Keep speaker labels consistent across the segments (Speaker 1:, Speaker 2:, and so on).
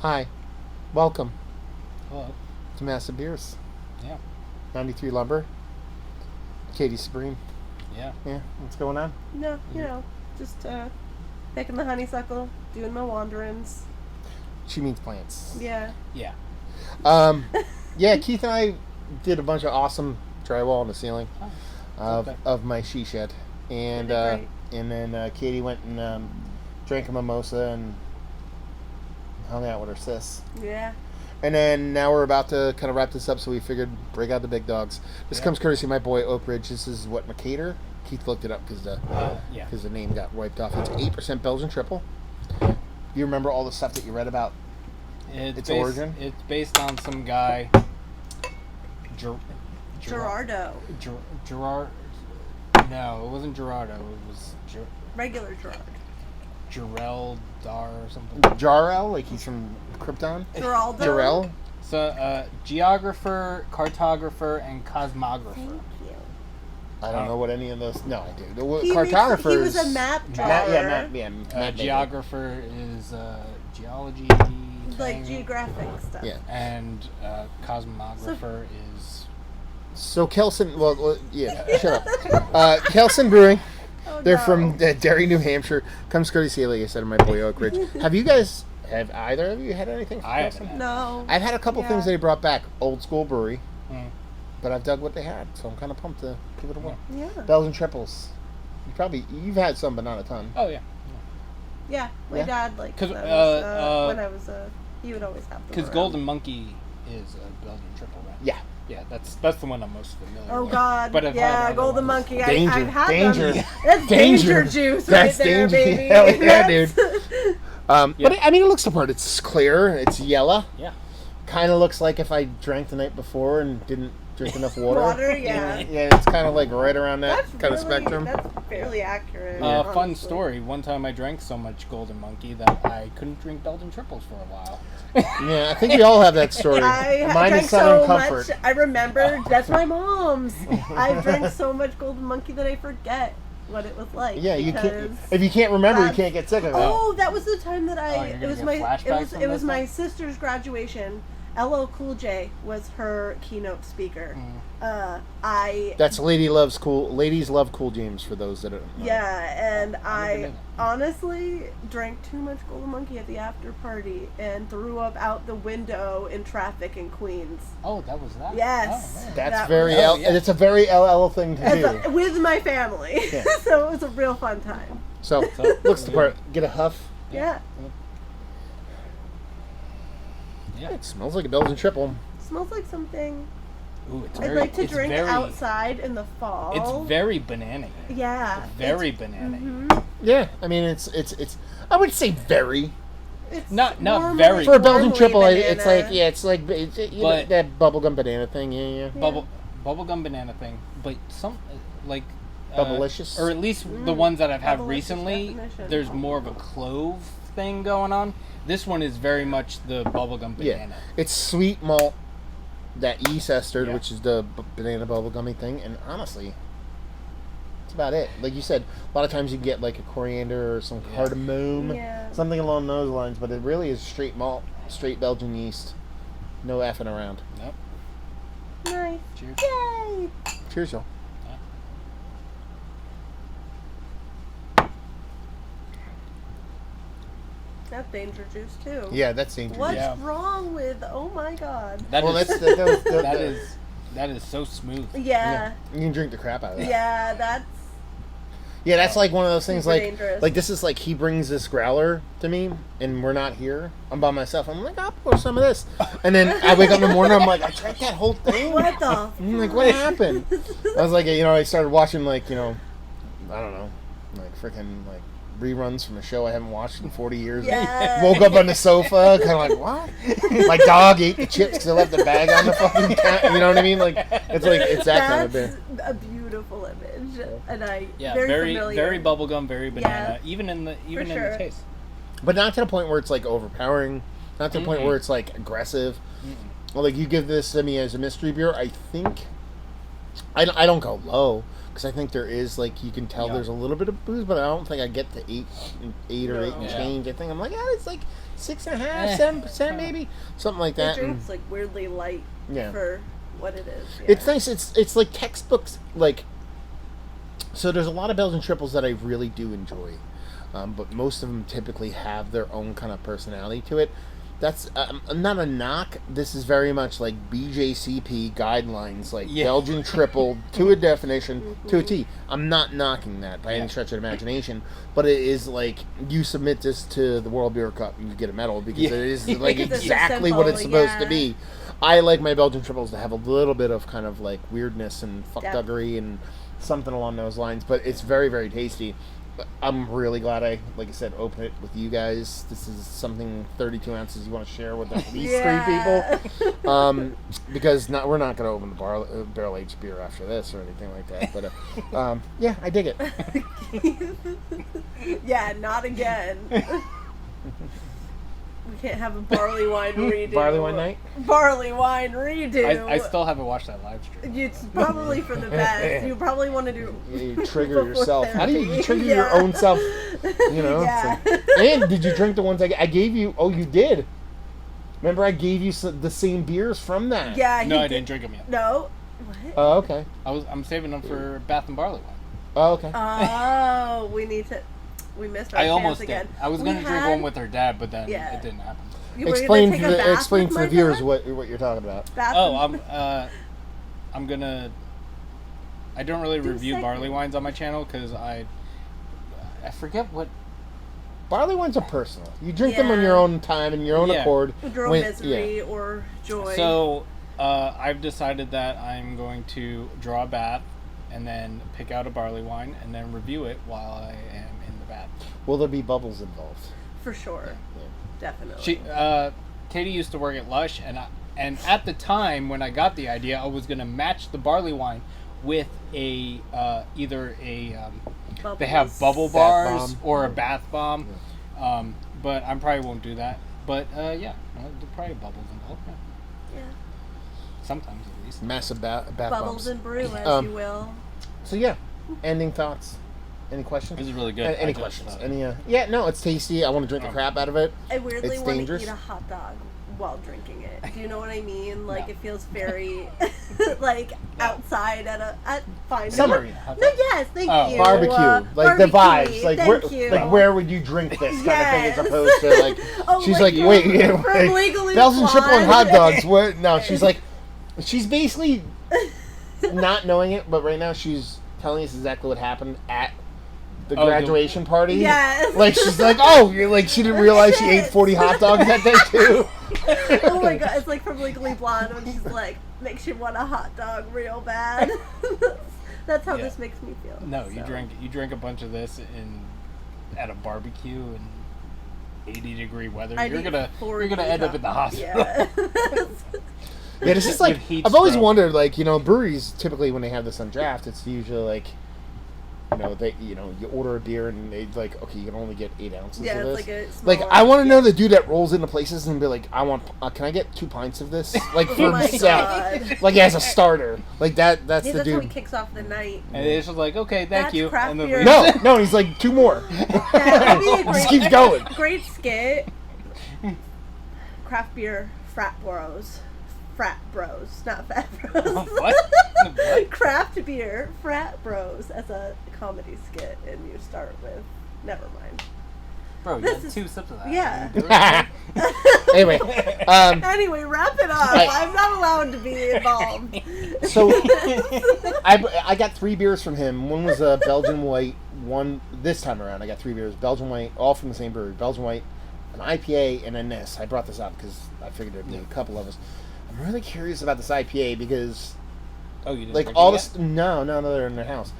Speaker 1: Hi. Welcome
Speaker 2: Hello.
Speaker 1: to Massive Beers.
Speaker 2: Yeah.
Speaker 1: 93 Lumber. Katie Supreme.
Speaker 2: Yeah.
Speaker 1: Yeah, what's going on?
Speaker 3: No, just picking the honeysuckle, doing my wanderings.
Speaker 1: She means plants.
Speaker 3: Yeah.
Speaker 2: Yeah.
Speaker 1: Yeah, Keith and I did a bunch of awesome drywall on the ceiling
Speaker 2: Okay.
Speaker 1: of my she shed. And
Speaker 3: You did great.
Speaker 1: and then Katie went and drank a mimosa and hung out with her sis.
Speaker 3: Yeah.
Speaker 1: And then now we're about to kind of wrap this up, so we figured break out the big dogs. This
Speaker 2: Yeah.
Speaker 1: comes courtesy of my boy Oak Ridge. This is what, Mercator? Keith looked it up because
Speaker 2: Yeah.
Speaker 1: the name got wiped off. It's 8% Belgian Tripel. You remember all the stuff that you read about its origin?
Speaker 2: It's based on some guy.
Speaker 3: Gerardo.
Speaker 2: Gerard. No, it wasn't Gerardo. It was
Speaker 3: Regular Gerard.
Speaker 2: Jarell Dar or something.
Speaker 1: Jarrell, like he's from Krypton?
Speaker 3: Geraldo.
Speaker 1: Jarrell?
Speaker 2: So, geographer, cartographer, and cosmographer.
Speaker 3: Thank you.
Speaker 1: I don't know what any of those... No, I do. The
Speaker 3: He
Speaker 1: cartographer
Speaker 3: he was
Speaker 1: is...
Speaker 3: a map drawer.
Speaker 1: Map maker.
Speaker 2: Geographer is geology.
Speaker 3: Like
Speaker 2: thing,
Speaker 3: geographic stuff.
Speaker 1: Yeah.
Speaker 2: And cosmographer is.
Speaker 1: So Kelsen... Well, yeah, shut up. Kelsen Brewing.
Speaker 3: Oh,
Speaker 1: They're
Speaker 3: no.
Speaker 1: from Derry, New Hampshire. Comes courtesy, like I said, of my boy Oak Ridge. Have either of you had anything from
Speaker 2: I
Speaker 1: Kelsen?
Speaker 2: haven't had.
Speaker 3: No.
Speaker 1: I've had a couple
Speaker 3: Yeah.
Speaker 1: things they brought back. Old school brewery.
Speaker 2: Mm.
Speaker 1: But I've dug what they had, so I'm kind of pumped to give it a whirl.
Speaker 3: Yeah.
Speaker 1: Belgian triples. You've had some, but not a ton.
Speaker 2: Oh yeah.
Speaker 3: Yeah. My
Speaker 1: Yeah.
Speaker 3: dad, like,
Speaker 2: 'Cause,
Speaker 3: when I was he would always have them.
Speaker 2: Because
Speaker 3: around.
Speaker 2: Golden Monkey is a Belgian triple, right?
Speaker 1: Yeah.
Speaker 2: Yeah, that's the one I'm most familiar
Speaker 3: Oh
Speaker 2: with.
Speaker 3: God!
Speaker 2: But I've had
Speaker 3: yeah,
Speaker 2: other
Speaker 3: Golden
Speaker 2: ones.
Speaker 3: Monkey.
Speaker 1: Danger,
Speaker 3: I've had
Speaker 1: danger.
Speaker 3: them. That's
Speaker 1: Danger.
Speaker 3: danger juice
Speaker 1: That's
Speaker 3: right there,
Speaker 1: danger.
Speaker 3: baby.
Speaker 1: Hell yeah,
Speaker 3: That's-
Speaker 1: dude.
Speaker 2: Yeah.
Speaker 1: But I mean, it looks the part. It's clear. It's yellow.
Speaker 2: Yeah.
Speaker 1: Kind of looks like if I drank the night before and didn't drink enough water.
Speaker 3: Water, yeah.
Speaker 1: Yeah, it's kind of like right around that
Speaker 3: That's
Speaker 1: kind of
Speaker 3: really-
Speaker 1: spectrum.
Speaker 3: That's fairly accurate.
Speaker 2: Fun
Speaker 3: honestly.
Speaker 2: story. One time I drank so much Golden Monkey that I couldn't drink Belgian triples for a while.
Speaker 1: Yeah, I think we all have that story.
Speaker 3: I
Speaker 1: Mine
Speaker 3: drank
Speaker 1: is Southern
Speaker 3: so
Speaker 1: Comfort.
Speaker 3: much. I remembered. That's my mom's. I drank so much Golden Monkey that I forget what it was like.
Speaker 1: Yeah, you can't.
Speaker 3: because-
Speaker 1: If you can't remember, you
Speaker 3: that's-
Speaker 1: can't get sick of it.
Speaker 3: Oh, that was the time that
Speaker 2: Oh, you're
Speaker 3: it
Speaker 2: gonna
Speaker 3: was
Speaker 2: get
Speaker 3: my
Speaker 2: flashbacks from
Speaker 3: it was
Speaker 2: this
Speaker 3: my
Speaker 2: one?
Speaker 3: sister's graduation. LL Cool J was her keynote speaker.
Speaker 1: Ladies love Cool James for those that don't know.
Speaker 3: Yeah, and
Speaker 2: never
Speaker 3: I
Speaker 2: knew that.
Speaker 3: honestly drank too much Golden Monkey at the after party and threw up out the window in traffic in Queens.
Speaker 2: Oh, that was that?
Speaker 3: Yes.
Speaker 2: Oh, man.
Speaker 1: That's
Speaker 3: That
Speaker 1: very
Speaker 2: was-
Speaker 1: L.
Speaker 2: Oh, yeah.
Speaker 1: It's a very LL thing to do.
Speaker 3: With my family.
Speaker 1: Yeah.
Speaker 3: So it was a real fun time.
Speaker 1: So looks the part. Get a huff.
Speaker 3: Yeah.
Speaker 2: Yeah.
Speaker 1: It smells like a Belgian triple.
Speaker 3: Smells like something
Speaker 2: Ooh, it's
Speaker 3: I'd
Speaker 2: very,
Speaker 3: like to
Speaker 2: it's
Speaker 3: drink
Speaker 2: very,
Speaker 3: outside in the fall.
Speaker 2: It's very banana.
Speaker 3: Yeah.
Speaker 2: Very banana.
Speaker 3: Mhm.
Speaker 1: Yeah, I mean it's. I would say very
Speaker 3: It's
Speaker 2: Not
Speaker 3: normally-
Speaker 2: very.
Speaker 1: for a Belgian
Speaker 3: normally
Speaker 1: triple.
Speaker 3: banana.
Speaker 1: It's like you know,
Speaker 2: But-
Speaker 1: that bubblegum banana thing. Yeah.
Speaker 2: Bubblegum banana thing, but some like
Speaker 1: Bubblicious?
Speaker 2: or at least the ones that I've had
Speaker 3: Bubblicious
Speaker 2: recently.
Speaker 3: definition.
Speaker 2: There's more of a clove thing going on. This one is very much the bubblegum
Speaker 1: Yeah,
Speaker 2: banana.
Speaker 1: it's sweet malt, that yeast ester,
Speaker 2: Yeah.
Speaker 1: which is the banana bubblegummy thing, and honestly, that's about it. Like you said, a lot of times you can get like a coriander or some
Speaker 2: Yeah.
Speaker 1: cardamom,
Speaker 3: Yeah.
Speaker 1: something along those lines, but it really is straight malt, straight Belgian yeast, no effing around.
Speaker 2: Yep.
Speaker 3: Nice.
Speaker 2: Cheers.
Speaker 3: Yay!
Speaker 1: Cheers, y'all.
Speaker 3: That's danger juice too.
Speaker 1: Yeah, that's dangerous.
Speaker 3: What's
Speaker 2: Yeah.
Speaker 3: wrong with? Oh my God.
Speaker 2: That
Speaker 1: Well,
Speaker 2: is that is so smooth.
Speaker 3: Yeah.
Speaker 1: You can drink the crap out of it.
Speaker 3: Yeah. That's
Speaker 1: Yeah, that's like one of those things.
Speaker 3: Super
Speaker 1: Like,
Speaker 3: dangerous.
Speaker 1: like this is like he brings this growler to me, and we're not here. I'm by myself. I'm like, I'll pour some of this, and then I wake up in the morning. I'm like, I drank that whole thing.
Speaker 3: what the.
Speaker 1: I'm like, what happened? I was like, I started watching like, I don't know, like freaking like reruns from a show I haven't watched in 40 years.
Speaker 3: Yeah.
Speaker 1: Woke up on the sofa, kind of like, what? My dog ate the chips because I left the bag on the fucking cat. You know what I mean? Like, it's that kind of
Speaker 3: That's
Speaker 1: beer.
Speaker 3: a beautiful image, and
Speaker 2: Yeah,
Speaker 3: very
Speaker 2: very
Speaker 3: familiar.
Speaker 2: bubblegum, very banana. Even in the
Speaker 3: sure.
Speaker 2: taste.
Speaker 1: But not to the point where it's like overpowering. Not to the point
Speaker 2: Mm-mm.
Speaker 1: where it's like aggressive. Well, like you give this to me as a mystery beer, I think I don't go low because I think there is, like, you can tell
Speaker 2: Yeah.
Speaker 1: there's a little bit of booze, but I don't think I get to 8 or 8 and
Speaker 2: Yeah.
Speaker 1: change. I think I'm like, it's like 6.5%, 7% maybe, something like
Speaker 3: The
Speaker 1: that.
Speaker 3: drink's like weirdly light
Speaker 1: Yeah.
Speaker 3: for what it is. Yeah.
Speaker 1: It's nice. It's like textbooks. Like, so there's a lot of Belgian triples that I really do enjoy, but most of them typically have their own kind of personality to it. That's not a knock. This is very much like BJCP guidelines, like
Speaker 2: Yeah.
Speaker 1: Belgian triple to a definition, to a T. I'm not knocking that by any stretch of imagination, but it is like you submit this to the World Beer Cup and you get a medal because
Speaker 2: Yeah.
Speaker 1: it is like
Speaker 3: Because it's
Speaker 1: exactly what it's
Speaker 3: simple,
Speaker 1: supposed to be. I like my Belgian triples to have a little bit of kind of like weirdness and fuckduggery and something along those lines, but it's very, very tasty. I'm really glad I, like I said, opened it with you guys. This is something 32 ounces you want to share with at least 3 people. Because we're not going to open the barrel-aged beer after this or anything like that. But, yeah, I dig it.
Speaker 3: Yeah, not again. We can't have a barley wine redo.
Speaker 1: Barley wine night?
Speaker 3: Barley wine redo.
Speaker 2: I still haven't watched that live stream.
Speaker 3: It's probably for the best. You probably want to do.
Speaker 1: You trigger
Speaker 3: before
Speaker 1: yourself. How do you
Speaker 3: therapy.
Speaker 1: trigger your own self? You know?
Speaker 3: Yeah.
Speaker 1: And did you drink the ones I gave you? Oh, you did. Remember I gave you the same beers from that?
Speaker 3: Yeah.
Speaker 2: No,
Speaker 3: he
Speaker 2: I didn't drink them yet.
Speaker 3: No. What?
Speaker 1: Oh, okay.
Speaker 2: I'm saving them for Bath and Barley wine.
Speaker 1: Oh, okay.
Speaker 3: Oh, we need to. We missed our
Speaker 2: I
Speaker 3: chance
Speaker 2: almost
Speaker 3: again.
Speaker 2: did. I was gonna drink one with her dad, but then
Speaker 3: Yeah.
Speaker 2: it didn't happen.
Speaker 3: You were
Speaker 1: Explain
Speaker 3: gonna
Speaker 1: to
Speaker 3: take a bath
Speaker 1: explain
Speaker 3: with
Speaker 1: to
Speaker 3: my
Speaker 1: the viewers
Speaker 3: dad?
Speaker 1: what you're talking about.
Speaker 3: Bath
Speaker 2: Oh,
Speaker 3: and-
Speaker 2: I'm gonna. I don't really
Speaker 3: Do a
Speaker 2: review
Speaker 3: segment.
Speaker 2: barley wines on my channel because I forget what.
Speaker 1: Barley wines are personal. You drink them on
Speaker 3: Yeah.
Speaker 1: your own time and your own
Speaker 2: Yeah.
Speaker 1: accord.
Speaker 3: Draw
Speaker 1: when-
Speaker 3: misery or joy.
Speaker 2: So I've decided that I'm going to draw a bath and then pick out a barley wine and then review it while I am in the bath.
Speaker 1: Will there be bubbles involved?
Speaker 3: For sure. Definitely.
Speaker 2: She, Katie used to work at Lush, and at the time when I got the idea, I was gonna match the barley wine with a either a they have bubble
Speaker 1: Bath
Speaker 2: bars
Speaker 1: bomb.
Speaker 2: or a bath bomb, but I probably won't do that. But yeah, there's probably bubbles involved. Yeah.
Speaker 3: Yeah.
Speaker 2: Sometimes at least.
Speaker 1: Massive bath
Speaker 3: Bubbles
Speaker 1: bombs.
Speaker 3: and brew, as
Speaker 1: Um,
Speaker 3: you will.
Speaker 1: So yeah, ending thoughts. Any questions?
Speaker 2: This is really good.
Speaker 1: Any
Speaker 2: I just,
Speaker 1: questions? Any? Yeah, no, it's tasty. I want to drink the crap out of it.
Speaker 3: I weirdly
Speaker 1: it's
Speaker 3: want
Speaker 1: dangerous.
Speaker 3: to eat a hot dog while drinking it. Do you know what I mean? Like it feels very like outside at fine.
Speaker 1: Summer.
Speaker 3: No, yes, thank
Speaker 2: Oh.
Speaker 3: you.
Speaker 1: Barbecue, like the
Speaker 3: barbecue,
Speaker 1: vibes, like
Speaker 3: thank you.
Speaker 1: where would you drink this kind of thing,
Speaker 3: Yes.
Speaker 1: as opposed to like
Speaker 3: Oh
Speaker 1: she's
Speaker 3: my
Speaker 1: like,
Speaker 3: God.
Speaker 1: wait, you know,
Speaker 3: From
Speaker 1: like,
Speaker 3: Legally
Speaker 1: Belgian triple and hot
Speaker 3: Blonde.
Speaker 1: dogs. What? No, she's like, she's basically not knowing it, but right now she's telling us exactly what happened at the graduation party.
Speaker 3: Yes.
Speaker 1: Like she's like, oh, you're like she didn't realize she ate 40 hot dogs that day too.
Speaker 3: Oh my God, it's like from Legally Blonde when she's like, makes you want a hot dog real bad. That's how
Speaker 2: Yeah.
Speaker 3: this makes me feel.
Speaker 2: No,
Speaker 3: so.
Speaker 2: you drink a bunch of this at a barbecue in 80-degree weather.
Speaker 3: I'd
Speaker 2: You're
Speaker 3: eat
Speaker 2: gonna
Speaker 3: 40
Speaker 2: end up in the hospital.
Speaker 3: Yeah.
Speaker 1: Yeah, this is like
Speaker 2: With heat
Speaker 1: I've always
Speaker 2: stroke.
Speaker 1: wondered, like, you know, breweries typically when they have this on draft, it's usually like, you order a beer and they like, okay, you can only get 8 ounces
Speaker 3: Yeah,
Speaker 1: of
Speaker 3: it's
Speaker 1: this.
Speaker 3: like a
Speaker 1: Like,
Speaker 3: smaller-
Speaker 1: I want to know the dude that rolls into places and be like, I want, can I get 2 pints of this? Like for
Speaker 3: Oh my
Speaker 1: himself,
Speaker 3: God.
Speaker 1: like as a starter, like that. That's
Speaker 3: Yeah,
Speaker 1: the
Speaker 3: that's how he
Speaker 1: dude.
Speaker 3: kicks off the night.
Speaker 2: And it's just like, okay, thank
Speaker 3: That's
Speaker 2: you.
Speaker 3: craft
Speaker 2: And then
Speaker 3: beer.
Speaker 2: leaves.
Speaker 1: No, he's like 2 more.
Speaker 3: That would be a
Speaker 1: Just
Speaker 3: great,
Speaker 1: keeps going.
Speaker 3: great skit. Craft beer frat bros. Frat bros, not fat bros.
Speaker 2: What? What?
Speaker 3: Craft beer frat bros as a comedy skit, and you start with, never mind.
Speaker 2: Bro, you
Speaker 3: This
Speaker 2: had
Speaker 3: is-
Speaker 2: 2 sips of that.
Speaker 3: Yeah.
Speaker 1: Anyway,
Speaker 3: Anyway, wrap it up.
Speaker 1: Right.
Speaker 3: I'm not allowed to be involved.
Speaker 1: so I got 3 beers from him. One was a Belgian white. One this time around, I got 3 beers, Belgian white, all from the same brewery. Belgian white, an IPA, and then this. I brought this up because I figured there'd be a couple of us. I'm really curious about this IPA because,
Speaker 2: Oh, you didn't
Speaker 1: like,
Speaker 2: drink
Speaker 1: all
Speaker 2: it
Speaker 1: this. No, they're in their house.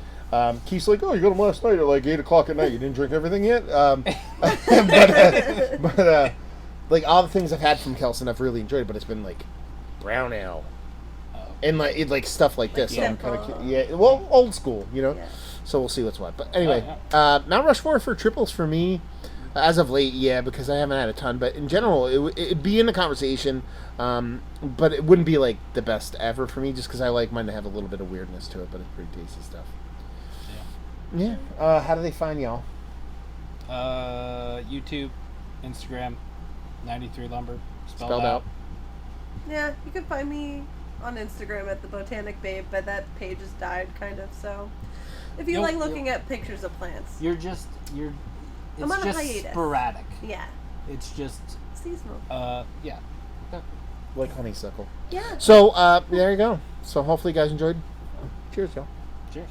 Speaker 1: Keith's like, oh, you got them last night at like 8 o'clock at night. You didn't drink everything yet. But like all the things I've had from Kelsen, I've really enjoyed. But it's been like brown ale and like stuff like this. So I'm kind of
Speaker 3: simple.
Speaker 1: yeah, well, old school, you know.
Speaker 3: Yeah.
Speaker 1: So we'll see what's what. But anyway,
Speaker 2: Oh,
Speaker 1: Mount Rushmore for triples for me, as of late, yeah, because I haven't had a ton. But in general, it'd be in the conversation. But it wouldn't be like the best ever for me, just because I like mine to have a little bit of weirdness to it. But it's pretty tasty stuff. Yeah. How do they find y'all?
Speaker 2: YouTube, Instagram, 93 Lumber,
Speaker 1: Spelled out.
Speaker 3: Yeah, you can find me on Instagram at the Botanic Babe, but that page has died, kind of. So, if you like looking at pictures of plants,
Speaker 2: I'm
Speaker 3: it's
Speaker 2: on
Speaker 3: a
Speaker 2: just
Speaker 3: hiatus.
Speaker 2: sporadic.
Speaker 3: Yeah,
Speaker 2: It's just
Speaker 3: seasonal.
Speaker 2: yeah.
Speaker 1: Like honeysuckle.
Speaker 3: Yeah.
Speaker 1: So, there you go. So, hopefully you guys enjoyed. Cheers, y'all.
Speaker 2: Cheers.